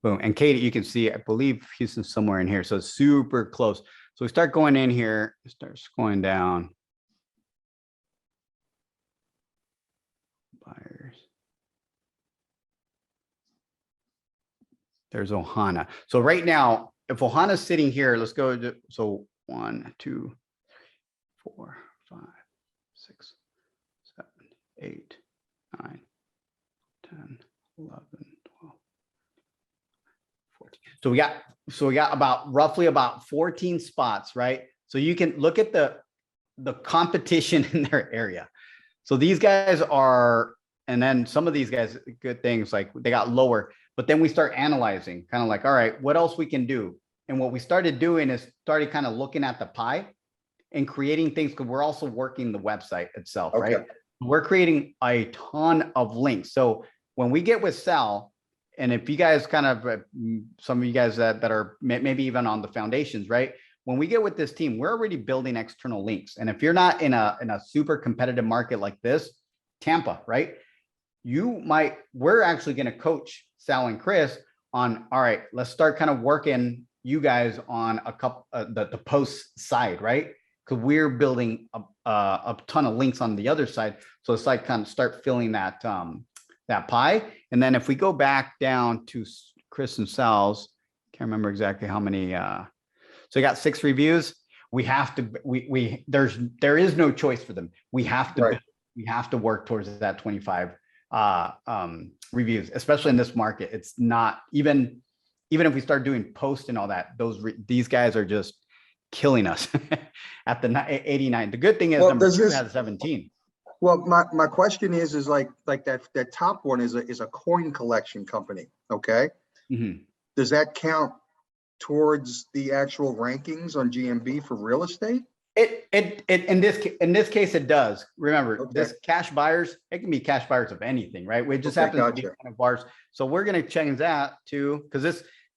Boom. And Katy, you can see, I believe Houston's somewhere in here. So it's super close. So we start going in here, start going down. Buyers. There's Ohana. So right now, if Ohana's sitting here, let's go to, so 1, 2, 4, 5, 6, 7, 8, 9, 10, 11, 12, 14. So we got roughly about 14 spots, right? So you can look at the competition in their area. So these guys are, and then some of these guys, good things like they got lower, but then we start analyzing kind of like, all right, what else we can do? And what we started doing is started kind of looking at the pie and creating things, because we're also working the website itself, Okay. right? We're creating a ton of links. So when we get with Sal, and if you guys kind of, some of you guys that are maybe even on the foundations, right? When we get with this team, we're already building external links. And if you're not in a super competitive market like this, Tampa, right? We're actually going to coach Sal and Chris on, all right, let's start kind of working you guys on a couple, the post side, right? Because we're building a ton of links on the other side. So it's like kind of start filling that pie. And then if we go back down to Chris and Sal's, can't remember exactly how many, so we got 6 reviews. We have to, there is no choice for them. We have to, we have to work towards that 25 reviews, especially in this market. It's not even even if we start doing posts and all that, these guys are just killing us at the 89. The good thing is Well, number does 2 this- has 17. Well, my question is like that top one is a coin collection company. Okay. Mhm. Does that count towards the actual rankings on GMB for real estate? It in this case it does. Remember, Okay. this cash buyers, it can be cash buyers of anything, right? It just Okay, happens to be gotcha. kind of bars. So we're going to change that to, because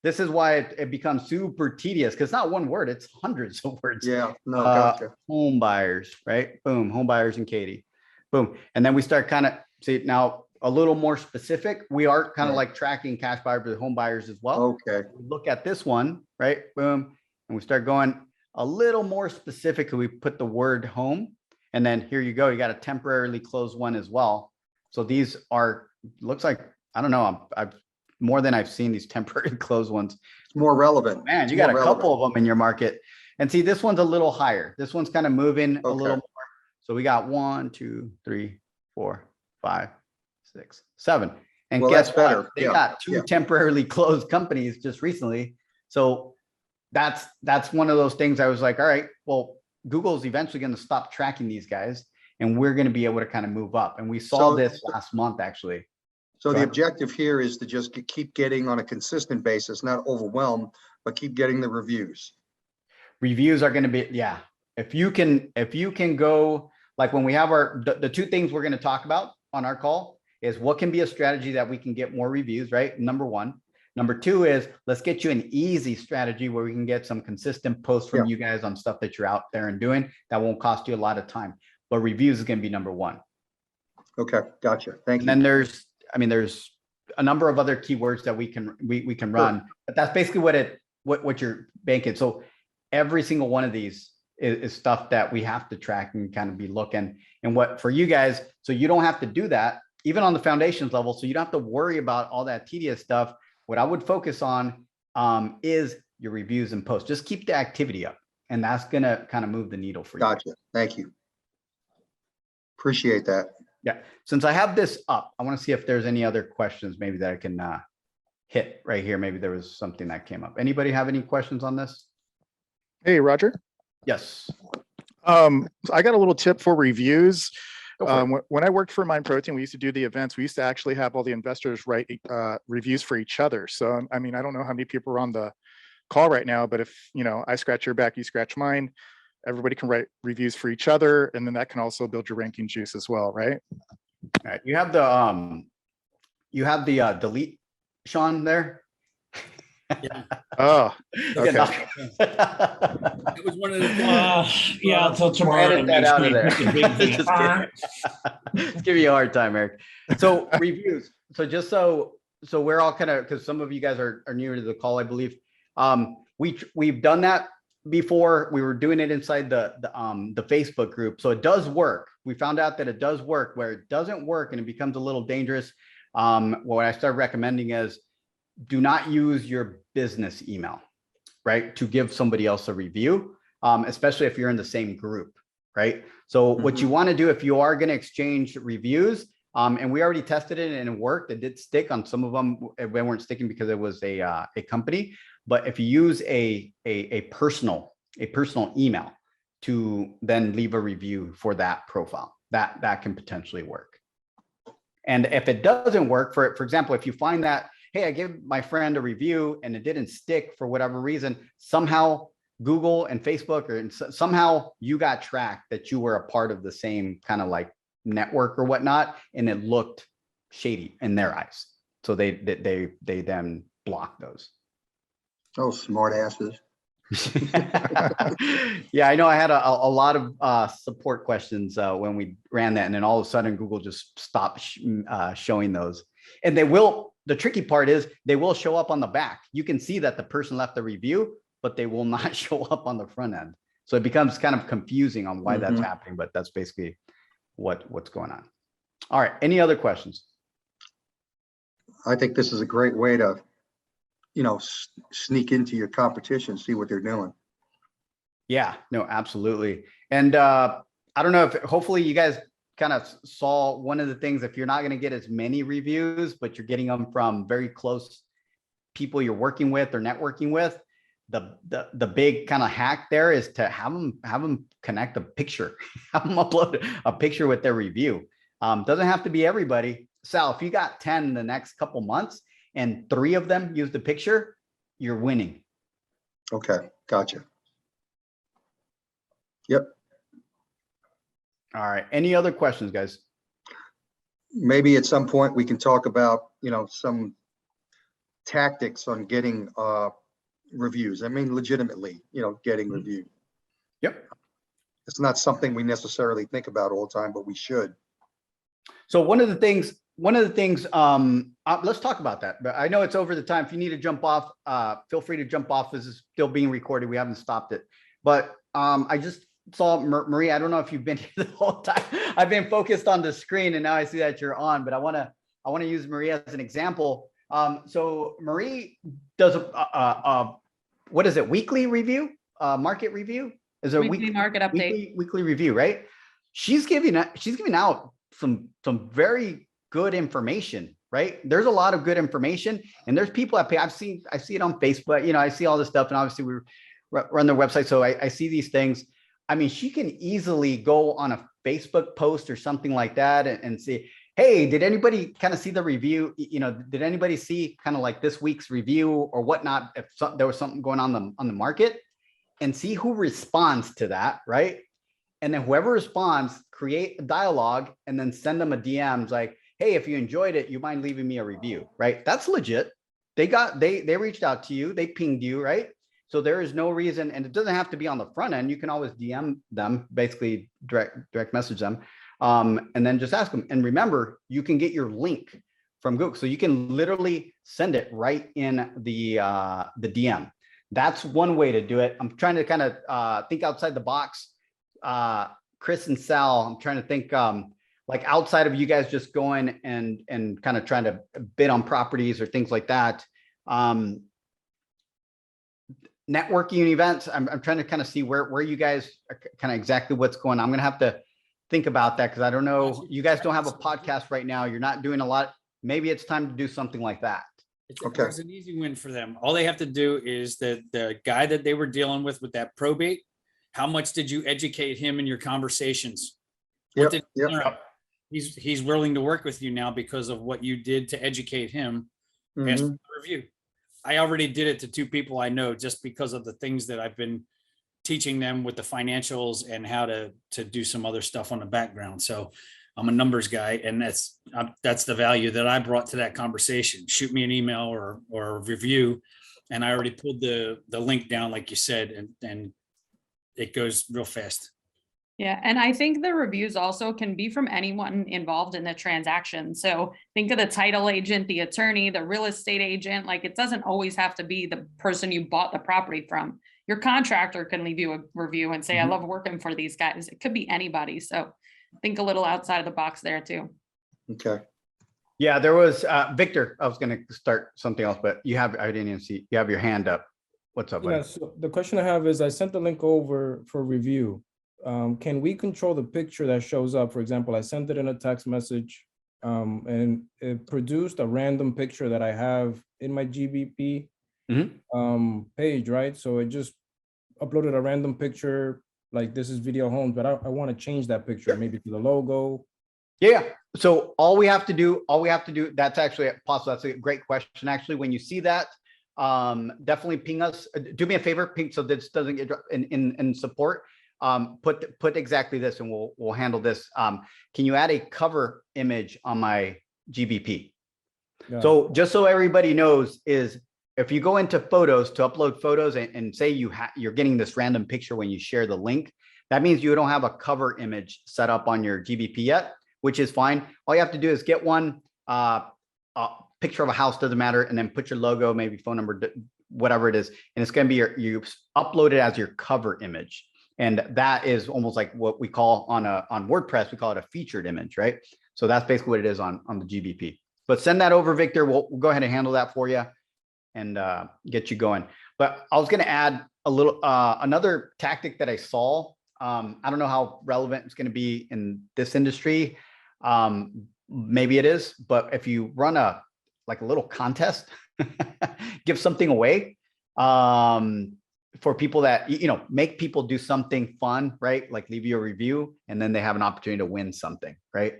this is why it becomes super tedious, because it's not one word, it's hundreds of words. Yeah, no, Uh, gotcha. Home buyers, right? Boom, home buyers and Katie. Boom. And then we start kind of see now a little more specific. We are kind of Right. like tracking cash buyers but home buyers as well. Okay, We look at this one, right? Boom. And we start going a little more specific. We put the word home. And then here you go. You got a temporarily closed one as well. So these are, looks like, I don't know, I've more than I've seen these temporary closed ones. it's more relevant. Man, It's you got a more couple relevant. of them in your market. And see, this one's a little higher. This one's kind of moving a little Okay. more. So we got 1, 2, 3, 4, 5, 6, 7. And Well, guess that's what? better. They Yeah, got 2 yeah. temporarily closed companies just recently. So that's one of those things I was like, all right, well, Google's eventually going to stop tracking these guys and we're going to be able to kind of move up. And we saw So- this last month, actually. So Go the ahead. objective here is to just keep getting on a consistent basis, not overwhelm, but keep getting the reviews. Reviews are going to be, yeah. If you can go, like when we have the 2 things we're going to talk about on our call is what can be a strategy that we can get more reviews, right? Number 1. Number 2 is let's get you an easy strategy where we can get some consistent posts from you guys on stuff that you're out there and doing that won't cost you a lot of time. But reviews is going to be number 1. Okay, gotcha. Thank And you. then there's a number of other keywords that we can run, but that's basically what you're banking. So every single one of these is stuff that we have to track and kind of be looking. And what for you guys, so you don't have to do that even on the foundations level. So you don't have to worry about all that tedious stuff. What I would focus on is your reviews and posts. Just keep the activity up, and that's gonna kind of move the needle for you. Gotcha. Thank you. Appreciate that. Yeah. Since I have this up, I want to see if there's any other questions maybe that I can hit right here. Maybe there was something that came up. Anybody have any questions on this? Hey, Roger. Yes. I got a little tip for reviews. Go for it. When I worked for Mind Protein, we used to do the events. We used to actually have all the investors write reviews for each other. So, I mean, I don't know how many people are on the call right now, but if, I scratch your back, you scratch mine, everybody can write reviews for each other. And then that can also build your ranking juice as well, right? All right. You have the delete Sean there. Oh, Okay. That was one of the things. Yeah, until tomorrow. Edit that out of there. Make a big thing. Just kidding. Just give you a hard time, Eric. So reviews. So just so we're all kind of, because some of you guys are newer to the call, I believe. We've done that before. We were doing it inside the Facebook group. So it does work. We found out that it does work. Where it doesn't work and it becomes a little dangerous. What I started recommending is do not use your business email, right? To give somebody else a review, especially if you're in the same group, right? So what you want to do if you are going to exchange reviews, and we already tested it and it worked. It did stick on some of them. They weren't sticking because it was a company. But if you use a personal email to then leave a review for that profile, that can potentially work. And if it doesn't work, for example, if you find that, hey, I gave my friend a review and it didn't stick for whatever reason, somehow Google and Facebook or somehow you got tracked that you were a part of the same kind of like network or whatnot, and it looked shady in their eyes. So they then block those. Oh, smart asses. Yeah, I know I had a lot of support questions when we ran that, and then all of a sudden Google just stopped showing those. And the tricky part is they will show up on the back. You can see that the person left the review, but they will not show up on the front end. So it becomes kind of confusing on why that's happening, but that's basically what's going on. All right, any other questions? I think this is a great way to, sneak into your competition, see what they're doing. Yeah, no, absolutely. And I don't know if hopefully you guys kind of saw one of the things, if you're not going to get as many reviews, but you're getting them from very close people you're working with or networking with, the big kind of hack there is to have them connect a picture, have them upload a picture with their review. Doesn't have to be everybody. Sal, if you got 10 in the next couple months and 3 of them use the picture, you're winning. Okay, gotcha. Yep. All right. Any other questions, guys? Maybe at some point we can talk about, some tactics on getting reviews. I mean, legitimately, getting reviews. Yep. It's not something we necessarily think about all the time, but we should. So one of the things, let's talk about that. But I know it's over the time. If you need to jump off, feel free to jump off. This is still being recorded. We haven't stopped it. But I just saw Marie. I don't know if you've been here the whole time. I've been focused on the screen, and now I see that you're on. But I want to use Marie as an example. So Marie does what is it? Weekly review, market review. Is there weekly market update? Weekly review, right? She's giving out some very good information, right? There's a lot of good information, and there's people I see it on Facebook. I see all this stuff, and obviously we run their website, so I see these things. I mean, she can easily go on a Facebook post or something like that and see, hey, did anybody kind of see the review? Did anybody see kind of like this week's review or whatnot? If there was something going on the market, and see who responds to that, right? And then whoever responds, create a dialogue and then send them a DMs like, hey, if you enjoyed it, you mind leaving me a review, right? That's legit. They reached out to you, they pinged you, right? So there is no reason, and it doesn't have to be on the front end. You can always DM them, basically direct message them, and then just ask them. And remember, you can get your link from Google, so you can literally send it right in the DM. That's one way to do it. I'm trying to kind of think outside the box. Chris and Sal, I'm trying to think like outside of you guys just going and kind of trying to bid on properties or things like that. Networking events, I'm trying to kind of see where you guys are kind of exactly what's going on. I'm going to have to think about that because I don't know. You guys don't have a podcast right now. You're not doing a lot. Maybe it's time to do something like that. It's an easy win for them. All they have to do is the guy that they were dealing with that probate, how much did you educate him in your conversations? What did he learn? He's willing to work with you now because of what you did to educate him. Ask for the review. I already did it to 2 people I know just because of the things that I've been teaching them with the financials and how to do some other stuff on the background. So I'm a numbers guy, and that's the value that I brought to that conversation. Shoot me an email or a review, and I already pulled the link down, like you said, and it goes real fast. Yeah, and I think the reviews also can be from anyone involved in the transaction. So think of the title agent, the attorney, the real estate agent. Like, it doesn't always have to be the person you bought the property from. Your contractor can leave you a review and say, I love working for these guys. It could be anybody. So think a little outside of the box there too. Okay. Yeah, there was Victor. I was going to start something else, but I didn't even see you have your hand up. What's up, buddy? Yeah, so the question I have is, I sent the link over for review. Can we control the picture that shows up? For example, I sent it in a text message and it produced a random picture that I have in my GBP page, right? So it just uploaded a random picture, like this is Video Homes, but I want to change that picture, maybe to the logo. Yeah. So all we have to do, that's actually possible. That's a great question. Actually, when you see that, definitely ping us. Do me a favor, ping, so this doesn't get in support. Put exactly this, and we'll handle this. Can you add a cover image on my GBP? Yeah. So just so everybody knows, is if you go into photos to upload photos and say you're getting this random picture when you share the link, that means you don't have a cover image set up on your GBP yet, which is fine. All you have to do is get one picture of a house, doesn't matter, and then put your logo, maybe phone number, whatever it is, and it's going to be you upload it as your cover image. And that is almost like what we call on WordPress, we call it a featured image, right? So that's basically what it is on the GBP. But send that over, Victor. We'll go ahead and handle that for you and get you going. But I was going to add a little another tactic that I saw. I don't know how relevant it's going to be in this industry. Maybe it is, but if you run a little contest give something away for people that, make people do something fun, right? Like leave you a review and then they have an opportunity to win something, right?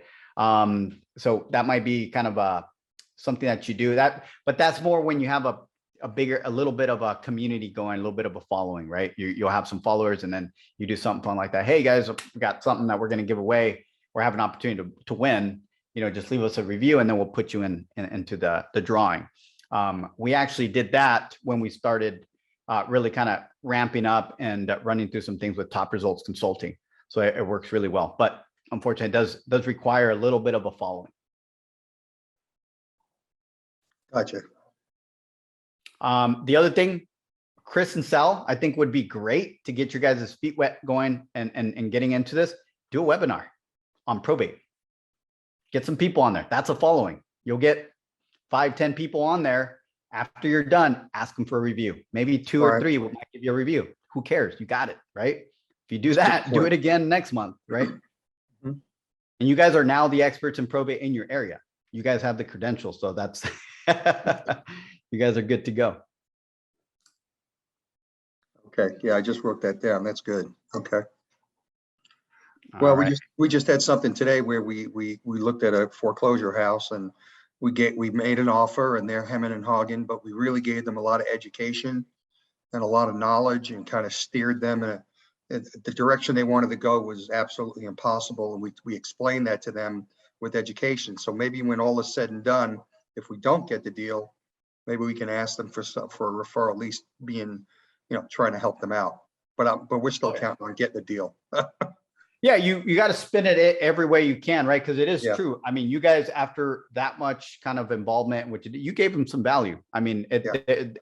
So that might be kind of something that you do that, but that's more when you have a little bit of a community going, a little bit of a following, right? You'll have some followers and then you do something fun like that. Hey guys, we got something that we're going to give away. Or have an opportunity to win, just leave us a review and then we'll put you into the drawing. We actually did that when we started really kind of ramping up and running through some things with Top Results Consulting. So it works really well, but unfortunately it does require a little bit of a following. Gotcha. The other thing, Chris and Sal, I think would be great to get your guys' feet wet going and getting into this. Do a webinar on probate. Get some people on there. That's a following. You'll get 5-10 people on there. After you're done, ask them for a review. Maybe 2 or 3 will might give you a review. Who cares? You got it, right? If you do that, do it again next month, right? Mm-hmm. And you guys are now the experts in probate in your area. You guys have the credentials, so that's you guys are good to go. Okay, yeah, I just wrote that down. That's good. Okay. Well, All right. we just had something today where we looked at a foreclosure house and we made an offer and they're hemming and hawing, but we really gave them a lot of education and a lot of knowledge and kind of steered them in the direction they wanted to go was absolutely impossible. And we explained that to them with education. So maybe when all is said and done, if we don't get the deal, maybe we can ask them for a referral, at least being, trying to help them out. But we're still counting on getting the deal. Yeah, you got to spin it every way you can, right? Because it is true. I mean, you guys, after that much kind of involvement, which you gave them some value. I mean,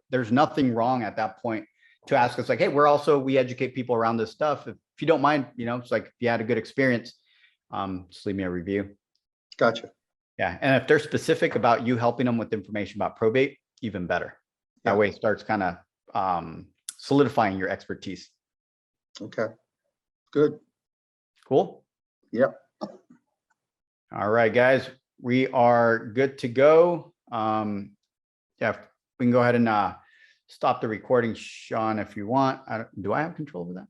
there's nothing wrong at that point to ask us like, hey, we educate people around this stuff. If you don't mind, it's like if you had a good experience, just leave me a review. Gotcha. Yeah, and if they're specific about you helping them with information about probate, even better. That way it starts kind of solidifying your expertise. Okay, good. Cool. Yep. All right, guys, we are good to go. Yeah, we can go ahead and stop the recording, Sean, if you want. Do I have control over that?